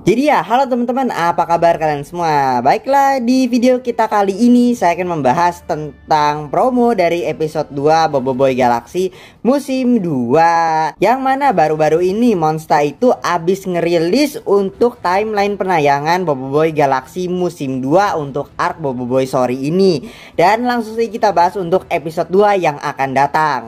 Jadi ya, halo teman-teman, apa kabar kalian semua? Baiklah, di video kita kali ini saya akan membahas tentang promo dari episode 2 Boboiboy Galaxy musim 2. Yang mana baru-baru ini Monster itu abis ngerilis untuk timeline penayangan Boboiboy Galaxy musim 2 untuk arc Boboiboy Story ini. Dan langsung saja kita bahas untuk episode 2 yang akan datang.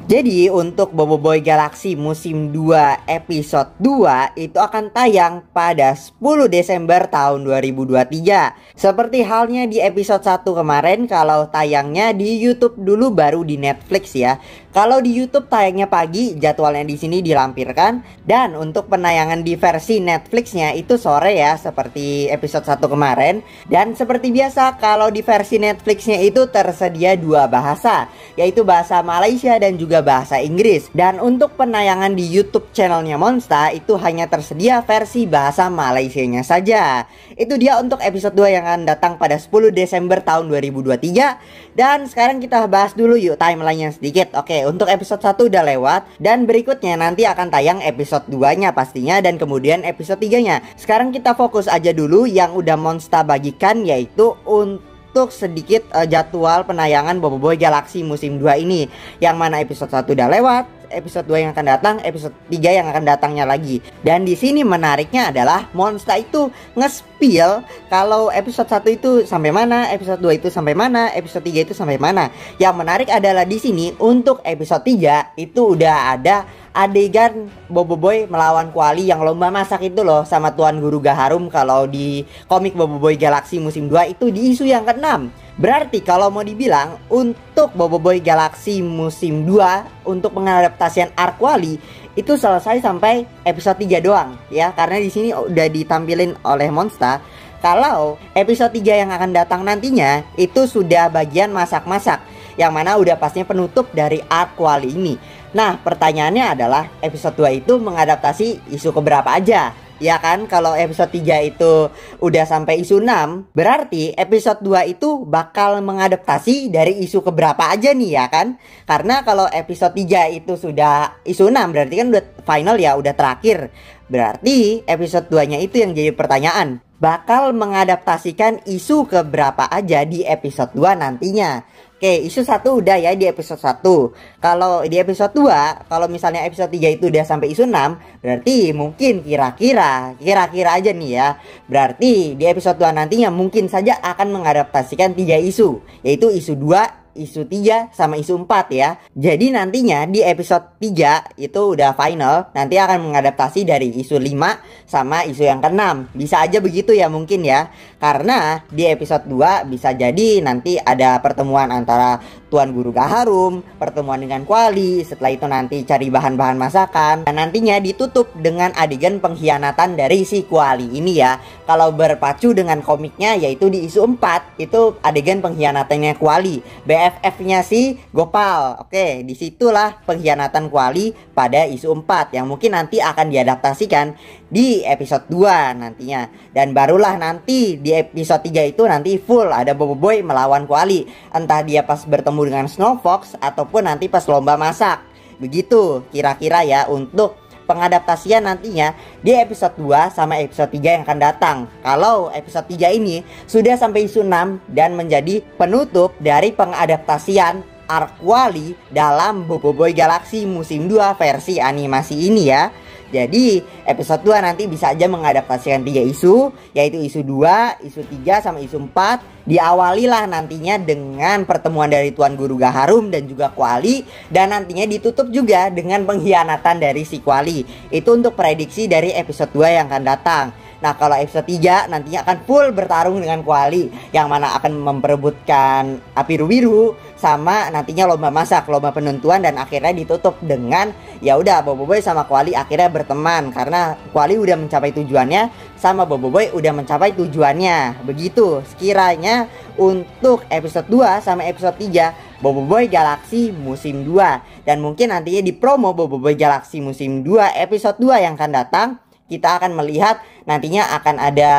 Jadi untuk Boboiboy Galaxy musim 2 episode 2 itu akan tayang pada 10 Desember tahun 2023. Seperti halnya di episode 1 kemarin, kalau tayangnya di YouTube dulu baru di Netflix ya. Kalau di YouTube tayangnya pagi, jadwalnya di sini dilampirkan, dan untuk penayangan di versi Netflixnya itu sore ya, seperti episode 1 kemarin. Dan seperti biasa kalau di versi Netflixnya itu tersedia dua bahasa, yaitu bahasa Malaysia dan juga bahasa Inggris. Dan untuk penayangan di YouTube channelnya Monster itu hanya tersedia versi bahasa Malaysianya saja. Itu dia untuk episode 2 yang akan datang pada 10 Desember tahun 2023. Dan sekarang kita bahas dulu yuk timelinenya sedikit. Oke, untuk episode 1 udah lewat, dan berikutnya nanti akan tayang episode 2-nya pastinya, dan kemudian episode 3-nya. Sekarang kita fokus aja dulu yang udah Monster bagikan, yaitu untuk sedikit jadwal penayangan Boboiboy Galaxy musim 2 ini. Yang mana episode 1 udah lewat, episode 2 yang akan datang, episode 3 yang akan datangnya lagi. Dan di sini menariknya adalah Monster itu nge-spill kalau episode 1 itu sampai mana, episode 2 itu sampai mana, episode 3 itu sampai mana. Yang menarik adalah di sini untuk episode 3 itu udah ada adegan Boboiboy melawan Kuali yang lomba masak itu loh, sama Tuan Guru Gaharum. Kalau di komik Boboiboy Galaxy musim 2 itu di isu yang ke-6. Berarti kalau mau dibilang untuk Boboiboy Galaxy musim 2 untuk pengadaptasian arc Kuali itu selesai sampai episode 3 doang ya, karena di sini udah ditampilin oleh Monster kalau episode 3 yang akan datang nantinya itu sudah bagian masak-masak, yang mana udah pastinya penutup dari arc Kuali ini. Nah, pertanyaannya adalah episode 2 itu mengadaptasi isu keberapa aja? Ya kan, kalau episode 3 itu udah sampai isu 6, berarti episode 2 itu bakal mengadaptasi dari isu keberapa aja nih ya kan? Karena kalau episode 3 itu sudah isu 6, berarti kan udah final ya, udah terakhir. Berarti episode 2-nya itu yang jadi pertanyaan, bakal mengadaptasikan isu keberapa aja di episode 2 nantinya. Oke, isu 1 udah ya di episode 1. Kalau di episode 2, kalau misalnya episode 3 itu udah sampai isu 6, berarti mungkin kira-kira aja nih ya. Berarti di episode 2 nantinya mungkin saja akan mengadaptasikan 3 isu, yaitu isu 2, isu 3 sama isu 4 ya. Jadi nantinya di episode 3 itu udah final, nanti akan mengadaptasi dari isu 5 sama isu yang ke-6. Bisa aja begitu ya mungkin ya. Karena di episode 2 bisa jadi nanti ada pertemuan antara Tuan Guru Gaharum, pertemuan dengan Kuali, setelah itu nanti cari bahan-bahan masakan, dan nantinya ditutup dengan adegan pengkhianatan dari si Kuali ini ya. Kalau berpacu dengan komiknya yaitu di isu 4 itu adegan pengkhianatannya Kuali, BFF-nya si Gopal. Oke, disitulah pengkhianatan Kuali pada isu 4 yang mungkin nanti akan diadaptasikan di episode 2 nantinya. Dan barulah nanti di episode 3 itu nanti full ada Boboiboy melawan Kuali, entah dia pas bertemu dengan Snow Fox ataupun nanti pas lomba masak. Begitu kira-kira ya untuk pengadaptasian nantinya di episode 2 sama episode 3 yang akan datang. Kalau episode 3 ini sudah sampai isu 6 dan menjadi penutup dari pengadaptasian arc Kuali dalam Boboiboy Galaxy musim 2 versi animasi ini ya. Jadi episode 2 nanti bisa aja mengadaptasikan 3 isu, yaitu isu 2, isu 3 sama isu 4. Diawalilah nantinya dengan pertemuan dari Tuan Guru Gaharum dan juga Kuali, dan nantinya ditutup juga dengan pengkhianatan dari si Kuali. Itu untuk prediksi dari episode 2 yang akan datang. Nah, kalau episode 3 nantinya akan full bertarung dengan Kuali, yang mana akan memperebutkan api biru sama nantinya lomba masak, lomba penentuan, dan akhirnya ditutup dengan ya udah Boboiboy sama Kuali akhirnya berteman karena Kuali udah mencapai tujuannya sama Boboiboy udah mencapai tujuannya. Begitu sekiranya untuk episode 2 sama episode 3 Boboiboy Galaxy musim 2. Dan mungkin nantinya di promo Boboiboy Galaxy musim 2 episode 2 yang akan datang, kita akan melihat nantinya akan ada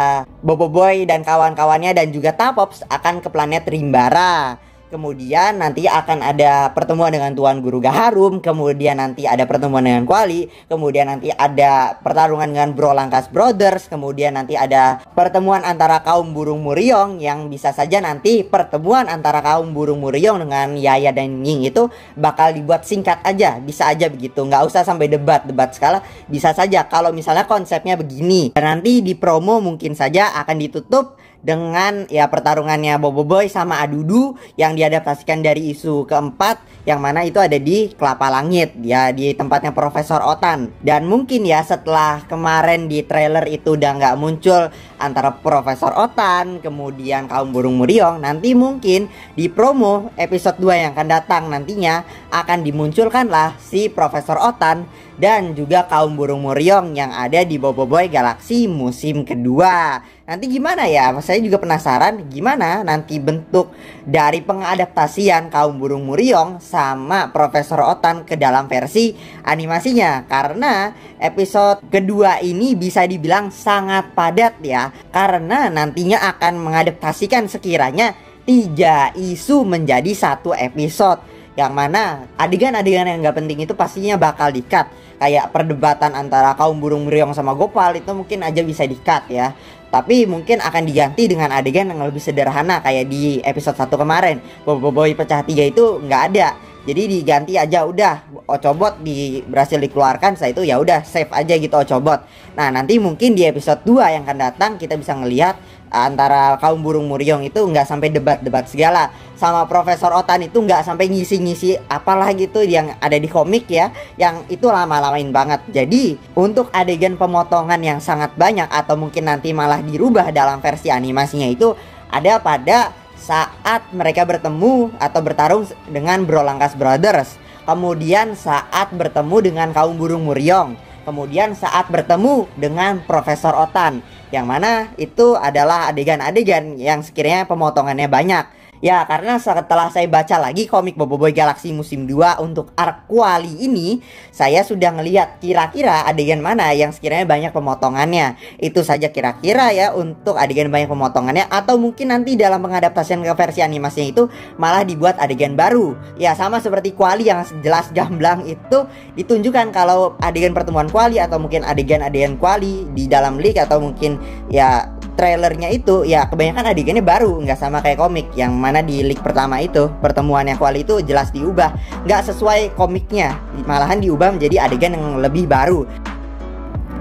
Boboiboy dan kawan-kawannya dan juga Tapops akan ke planet Rimbara. kemudian nanti akan ada pertemuan dengan Tuan Guru Gaharum, kemudian nanti ada pertemuan dengan Kuali, kemudian nanti ada pertarungan dengan Brolangkas Brothers, kemudian nanti ada pertemuan antara kaum burung Muryong, yang bisa saja nanti pertemuan antara kaum burung Muryong dengan Yaya dan Ying itu bakal dibuat singkat aja, bisa aja begitu, nggak usah sampai debat skala, bisa saja kalau misalnya konsepnya begini. Dan nanti di promo mungkin saja akan ditutup dengan ya pertarungannya Boboiboy sama Adudu yang diadaptasikan dari isu keempat, yang mana itu ada di Kelapa Langit ya, di tempatnya Profesor Otan. Dan mungkin ya setelah kemarin di trailer itu udah nggak muncul antara Profesor Otan kemudian kaum burung Muryong, nanti mungkin di promo episode 2 yang akan datang nantinya akan dimunculkan lah si Profesor Otan dan juga kaum burung Muryong yang ada di Boboiboy Galaxy musim kedua. Nanti gimana ya? Saya juga penasaran gimana nanti bentuk dari pengadaptasian kaum burung Muryong sama Profesor Otan ke dalam versi animasinya. Karena episode kedua ini bisa dibilang sangat padat ya, karena nantinya akan mengadaptasikan sekiranya 3 isu menjadi 1 episode, yang mana adegan-adegan yang gak penting itu pastinya bakal di-cut. Kayak perdebatan antara kaum burung Muryong sama Gopal itu mungkin aja bisa di-cut ya, tapi mungkin akan diganti dengan adegan yang lebih sederhana kayak di episode 1 kemarin. Boboiboy pecah 3 itu nggak ada, jadi diganti aja udah Ochobot berhasil dikeluarkan, setelah itu ya udah save aja gitu Ochobot. Nah nanti mungkin di episode 2 yang akan datang kita bisa ngelihat antara kaum burung Muryong itu nggak sampai debat-debat segala, sama Profesor Otan itu nggak sampai ngisi-ngisi apalah gitu yang ada di komik ya, yang itu lama-lamain banget. Jadi untuk adegan pemotongan yang sangat banyak atau mungkin nanti malah dirubah dalam versi animasinya itu ada pada saat mereka bertemu atau bertarung dengan Brolangkas Brothers, kemudian saat bertemu dengan kaum burung Muryong, kemudian saat bertemu dengan Profesor Otan, yang mana itu adalah adegan-adegan yang sekiranya pemotongannya banyak. Ya karena setelah saya baca lagi komik Boboiboy Galaxy musim 2 untuk arc Kuali ini, saya sudah ngelihat kira-kira adegan mana yang sekiranya banyak pemotongannya. Itu saja kira-kira ya untuk adegan banyak pemotongannya, atau mungkin nanti dalam pengadaptasian ke versi animasinya itu malah dibuat adegan baru. Ya sama seperti Kuali yang jelas gamblang itu ditunjukkan kalau adegan pertemuan Kuali atau mungkin adegan-adegan Kuali di dalam leak atau mungkin ya trailernya itu ya kebanyakan adegannya baru, nggak sama kayak komik yang mana di leak pertama itu pertemuannya Kuali itu jelas diubah, nggak sesuai komiknya, malahan diubah menjadi adegan yang lebih baru.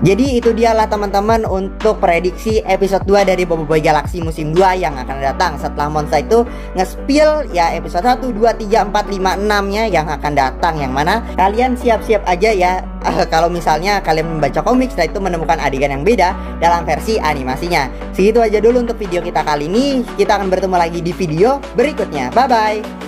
Jadi itu dialah teman-teman untuk prediksi episode 2 dari Boboiboy Galaxy musim 2 yang akan datang setelah Monsta itu nge-spill ya episode 1, 2, 3, 4, 5, 6 nya yang akan datang, yang mana kalian siap-siap aja ya kalau misalnya kalian membaca komik setelah itu menemukan adegan yang beda dalam versi animasinya. Segitu aja dulu untuk video kita kali ini, kita akan bertemu lagi di video berikutnya, bye bye.